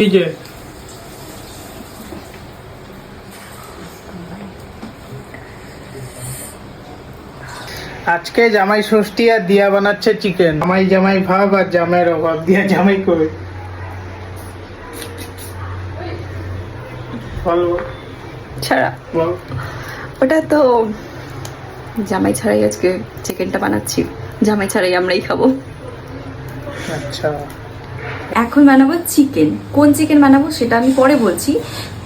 এই যে আজকে জামাই ষষ্ঠী আর দিয়া বানাচ্ছে চিকেন। জামাই জামাই ভাব আর জামাইয়ের অভাব, দিয়া জামাই করে ছাড়া ওটা তো জামাই ছাড়াই আজকে চিকেনটা বানাচ্ছি, জামাই ছাড়াই আমরাই খাবো। আচ্ছা, এখন বানাবো চিকেন। কোন চিকেন বানাবো সেটা আমি পরে বলছি।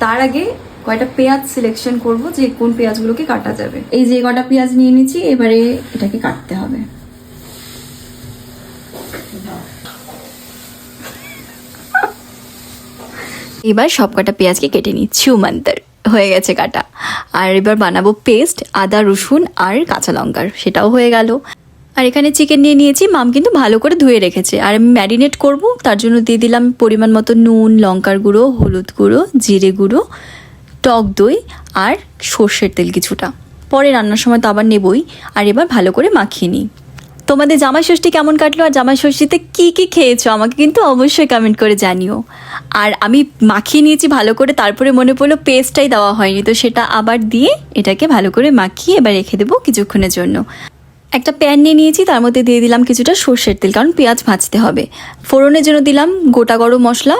তার আগে কয়টা পেঁয়াজ সিলেকশন করব যে কোন পেঁয়াজগুলোকে কাটা যাবে। এই যে কটা পেঁয়াজ নিয়ে নিচ্ছি, এবারে এটাকে কাটতে হবে। এবার সব কটা পেঁয়াজকে কেটে নিচ্ছি, উমান্তর হয়ে গেছে কাটা। আর এবার বানাবো পেস্ট, আদা রসুন আর কাঁচা লঙ্কার, সেটাও হয়ে গেল। আর এখানে চিকেন নিয়ে নিয়েছি, মাম কিন্তু ভালো করে ধুয়ে রেখেছে। আর আমি ম্যারিনেট করব, তার জন্য দিয়ে দিলাম পরিমাণ মতো নুন, লঙ্কার গুঁড়ো, হলুদ গুঁড়ো, জিরে গুঁড়ো, টক দই আর সর্ষের তেল কিছুটা। পরে রান্নার সময় তো আবার নেবই। আর এবার ভালো করে মাখিয়ে নিই। তোমাদের জামাই ষষ্ঠী কেমন কাটলো আর জামাই ষষ্ঠীতে কী কী খেয়েছো আমাকে কিন্তু অবশ্যই কমেন্ট করে জানিও। আর আমি মাখিয়ে নিয়েছি ভালো করে, তারপরে মনে পড়লো পেস্টটাই দেওয়া হয়নি, তো সেটা আবার দিয়ে এটাকে ভালো করে মাখিয়ে এবার রেখে দেবো কিছুক্ষণের জন্য। একটা প্যান নিয়ে নিয়েছি, তার মধ্যে দিয়ে দিলাম কিছুটা সর্ষের তেল, কারণ পেঁয়াজ ভাজতে হবে। ফোড়নের জন্য দিলাম গোটা গরম মশলা,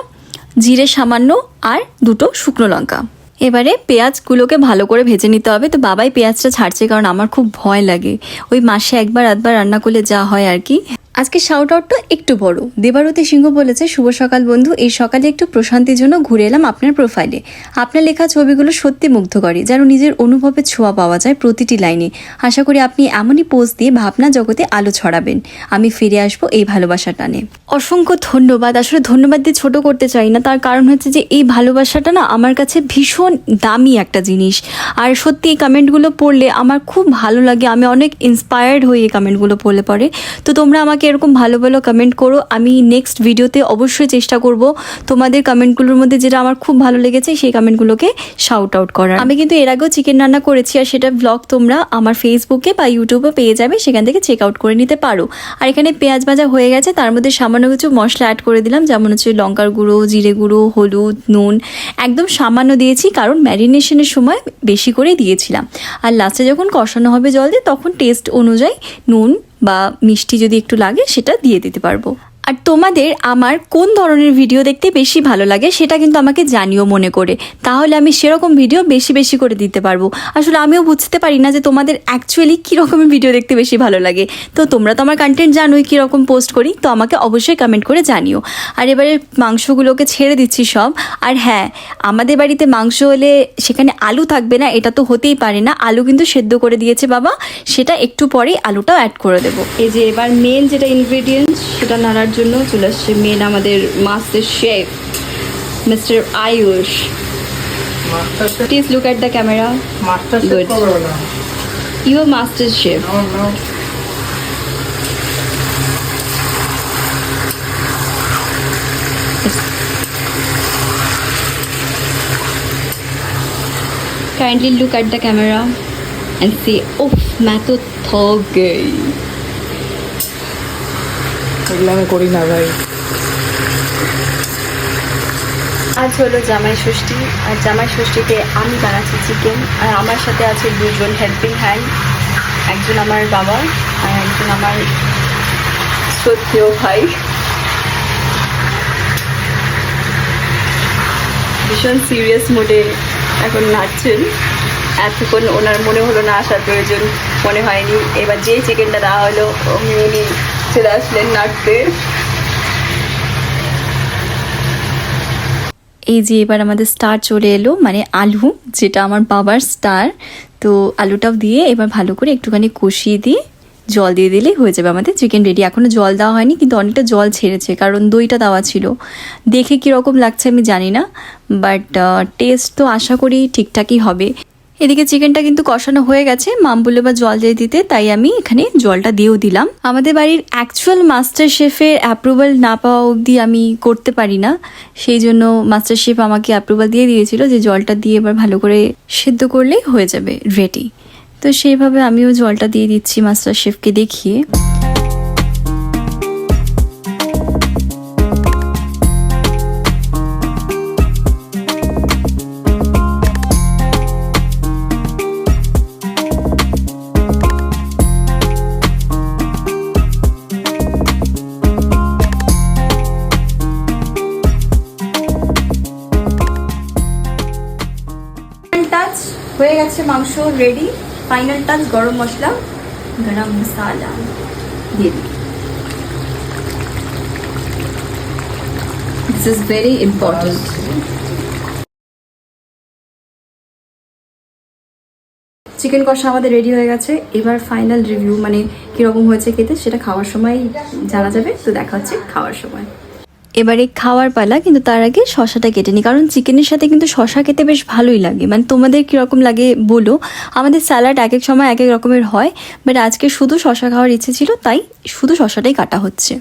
জিরে সামান্য আর দুটো শুকনো লঙ্কা। এবারে পেঁয়াজগুলোকে ভালো করে ভেজে নিতে হবে। তো বাবাই পেঁয়াজটা ছাড়ছে, কারণ আমার খুব ভয় লাগে। ওই মাসে একবার আধবার রান্না করলে যা হয় আর কি। আজকে শাউট আউটটা একটু বড়। দেবারতী সিংহ বলেছে, শুভ সকাল বন্ধু, এই সকালে একটু প্রশান্তির জন্য ঘুরে এলাম আপনার প্রোফাইলে। আপনার লেখা ছবিগুলো সত্যি মুগ্ধ করে, যেন নিজের অনুভবের ছোঁয়া পাওয়া যায় প্রতিটি লাইনে। আশা করি আপনি এমনই পোস্ট দিয়ে ভাবনা জগতে আলো ছড়াবেন। আমি ফিরে আসবো এই ভালোবাসা টানে। অসংখ্য ধন্যবাদ। আসলে ধন্যবাদ দিয়ে ছোট করতে চাই না, তার কারণ হচ্ছে যে এই ভালোবাসাটা না আমার কাছে ভীষণ দামি একটা জিনিস। আর সত্যি এই কমেন্টগুলো পড়লে আমার খুব ভালো লাগে, আমি অনেক ইন্সপায়ার্ড হই এই কমেন্টগুলো পড়লে পরে। তো তোমরা আমাকে এরকম ভালো ভালো কমেন্ট করো। আমি নেক্সট ভিডিওতে অবশ্যই চেষ্টা করব তোমাদের কমেন্টগুলোর মধ্যে যেটা আমার খুব ভালো লেগেছে সেই কমেন্টগুলোকে শাউট আউট করার। আমি কিন্তু এর আগেও চিকেন রান্না করেছি, আর সেটা ব্লগ তোমরা আমার ফেসবুকে বা ইউটিউবে পেয়ে যাবে, সেখান থেকে চেক আউট করে নিতে পারো। আর এখানে পেঁয়াজ ভাজা হয়ে গেছে, তার মধ্যে সামান্য কিছু মশলা অ্যাড করে দিলাম, যেমন হচ্ছে লঙ্কার গুঁড়ো, জিরে গুঁড়ো, হলুদ, নুন একদম সামান্য দিয়েছি, কারণ ম্যারিনেশনের সময় বেশি করে দিয়েছিলাম। আর লাস্টে যখন কষানো হবে জল দিয়ে, তখন টেস্ট অনুযায়ী নুন বা মিষ্টি যদি একটু লাগে সেটা দিয়ে দিতে পারবো। আর তোমাদের আমার কোন ধরনের ভিডিও দেখতে বেশি ভালো লাগে সেটা কিন্তু আমাকে জানিও মনে করে, তাহলে আমি সেরকম ভিডিও বেশি বেশি করে দিতে পারবো। আসলে আমিও বুঝতে পারি না যে তোমাদের অ্যাকচুয়ালি কীরকমের ভিডিও দেখতে বেশি ভালো লাগে। তো তোমরা তো আমার কন্টেন্ট জানোই কীরকম পোস্ট করি, তো আমাকে অবশ্যই কমেন্ট করে জানিও। আর এবারে মাংসগুলোকে ছেড়ে দিচ্ছি সব। আর হ্যাঁ, আমাদের বাড়িতে মাংস হলে সেখানে আলু থাকবে না, এটা তো হতেই পারে না। আলু কিন্তু সেদ্ধ করে দিয়েছে বাবা, সেটা একটু পরেই আলুটাও অ্যাড করে দেবো। এই যে এবার মেন যেটা ইনগ্রেডিয়েন্টস সেটা নাড়ার জন্য চলে আসছে মেন আমাদের master chef mister Ayush. Please look at the camera. Good, you are master chef. Kindly look at the camera and say, "Oof, मैं तो थक गई." এগুলো আমি করি না ভাই। আজ হলো জামাই ষষ্ঠী, আর জামাই ষষ্ঠীতে আমি বানাচ্ছি চিকেন। আর আমার সাথে আছে দুজন হেল্পিং হ্যান্ড, একজন আমার বাবা আর একজন আমার শ্রদ্ধেয় ভাই। ভীষণ সিরিয়াস মোডে এখন নাচছেন। এতক্ষণ ওনার মনে হলো না আসার প্রয়োজন, মনে হয়নি। এবার যেই চিকেনটা দেওয়া হলো উনি চলে আসলেন নাচতে। এই যে এবার আমাদের স্টার চলে এলো, মানে আলু, যেটা আমার বাবার স্টার। তো আলুটাও দিয়ে এবার ভালো করে একটুখানি কষিয়ে দিয়ে জল দিয়ে দিলেই হয়ে যাবে আমাদের চিকেন রেডি। এখনও জল দেওয়া হয়নি, কিন্তু অনেকটা জল ছেড়েছে, কারণ দইটা দেওয়া ছিল। দেখে কীরকম লাগছে আমি জানি না, বাট টেস্ট তো আশা করি ঠিকঠাকই হবে। এদিকে চিকেনটা কিন্তু কষানো হয়ে গেছে, মাম বলে বা জল দিয়ে দিতে, তাই আমি এখানে জলটা দিয়েও দিলাম। আমাদের বাড়ির অ্যাকচুয়াল মাস্টার শেফের অ্যাপ্রুভাল না পাওয়া অবধি আমি করতে পারি না, সেই জন্য মাস্টার শেফ আমাকে অ্যাপ্রুভাল দিয়ে দিয়েছিল যে জলটা দিয়ে এবার ভালো করে সেদ্ধ করলেই হয়ে যাবে রেডি। তো সেইভাবে আমিও জলটা দিয়ে দিচ্ছি মাস্টার শেফকে দেখিয়ে। হয়ে গেছে মাংস রেডি। ফাইনাল টাচ গরম মশলা, গরম মশলা দিয়ে দিই। This is very important. Chicken কষা আমাদের রেডি হয়ে গেছে। এবার ফাইনাল রিভিউ মানে কীরকম হয়েছে খেতে সেটা খাওয়ার সময় জানা যাবে। তো দেখা হচ্ছে খাওয়ার সময়। এবারে খাওয়ার পালা, কিন্তু তার আগে শশাটা কেটে নিই, কারণ চিকেনের সাথে কিন্তু শশা খেতে বেশ ভালোই লাগে। মানে তোমাদের কীরকম লাগে বলো। আমাদের স্যালাড এক এক সময় এক এক রকমের হয়, বাট আজকে শুধু শশা খাওয়ার ইচ্ছে ছিল, তাই শুধু শশাটাই কাটা হচ্ছে।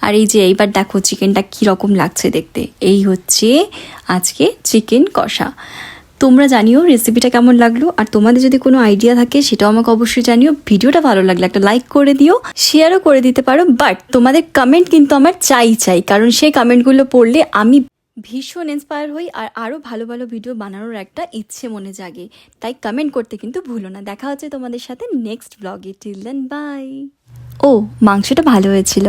আর এই যে এইবার দেখো চিকেনটা কীরকম লাগছে দেখতে। এই হচ্ছে আজকে চিকেন কষা। তোমরা জানিও রেসিপিটা কেমন লাগলো, আর তোমাদের যদি কোনো আইডিয়া থাকে সেটাও আমাকে অবশ্যই জানিও। ভিডিওটা ভালো লাগলে একটা লাইক করে দিও, শেয়ারও করে দিতে পারো, বাট তোমাদের কমেন্ট কিন্তু আমার চাই, কারণ সেই কমেন্টগুলো পড়লে আমি ভীষণ ইন্সপায়ার হই, আর আরও ভালো ভালো ভিডিও বানানোর একটা ইচ্ছে মনে জাগে। তাই কমেন্ট করতে কিন্তু ভুলো না। দেখা হচ্ছে তোমাদের সাথে নেক্সট ব্লগে। Till then by. ও মাংসটা ভালো হয়েছিল।